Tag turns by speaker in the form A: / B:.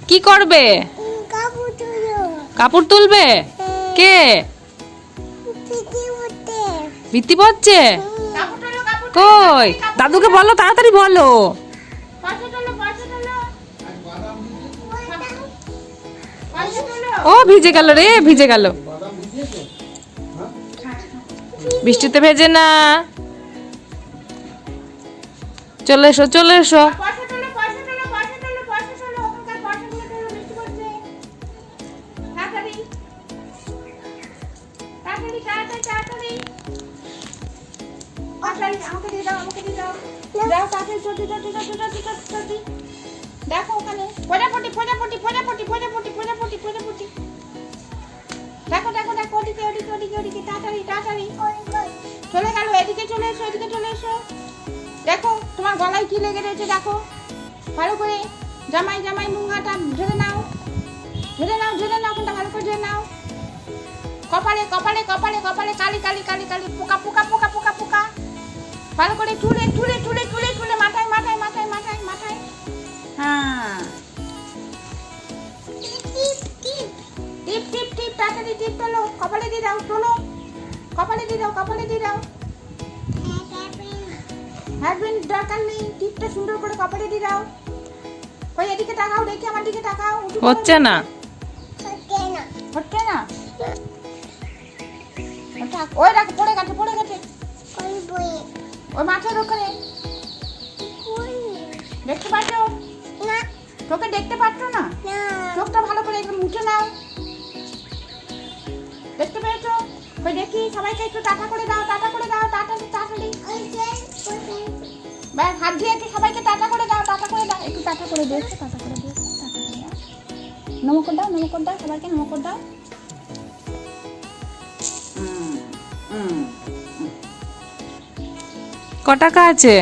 A: কি করবে? কাপড় তুলবে। কে? বৃত্তি পড়ছে। কই দাদুকে বলো, তাড়াতাড়ি বলো। ও ভিজে গেল রে, ভিজে গেল। বৃষ্টিতে ভেজে না। চলে এসো, চলে এসো।
B: দেখো ওখানে ফোটাফুটি ফোটাফুটি ফোটাফুটি ফোটাফুটি ফোটাফুটি ফোটাফুটি দেখো দেখো দেখো ওদিকে ওদিকে ওদিকে ওদিকে তাড়াতাড়ি তাড়াতাড়ি চলে গেল। এদিকে চলে এসো, এদিকে চলে এসো। দেখো তোমার গলায় কি লেগে রয়েছে দেখো ভালো করে। জামাই জামাই মুঙ্গাটা ঝেড়ে নাও, ঝেড়ে নাও, ঝেড়ে নাও, কোনটা ভালো করে ঝেড়ে নাও। কপালে কপালে কপালে কপালে কালি কালি কালি কালি পোকা পোকা পোকা পোকা পোকা ভালো করে টুলে টুলে টুলে টুলে টুলে মাথায় মাথায় মাথায় মাথায় মাথায়। হ্যাঁ টিপ টিপ টিপ তাড়াতাড়ি টিপ তোলো, কপালে দিয়ে দাও, তোলো কপালে দিয়ে দাও, কপালে দিয়ে দাও। হ্যাজবেন্ড দরকার নেই, টিপটা সুন্দর করে কপালে দিয়ে দাও। ওই এদিকে তাকাও, দেখি আমার দিকে তাকাও।
A: হচ্ছে না,
B: হচ্ছে না। ওই রাখ, পড়ে গেছে পড়ে গেছে ওই মাথার ওখানে। দেখতে পাচ্ছ না? তোকে দেখতে পাচ্ছ না? চোখটা ভালো করে একটু মুছে নাও। দেখতে পেয়েছো? ওই দেখি সবাইকে একটু টাটা করে দাও, টাটা করে দাও, তাড়াতাড়ি তাড়াতাড়ি। ব্যাস হাত দিয়ে একটু সবাইকে টাটা করে দাও, টাটা করে দাও, একটু টাটা করে দিয়েছো, টাটা করে দিয়েছো, টাটা করে দাও। নমস্কার দাও, নমস্কার দাও, সবাইকে নমস্কার দাও।
A: ক টাকা আছে?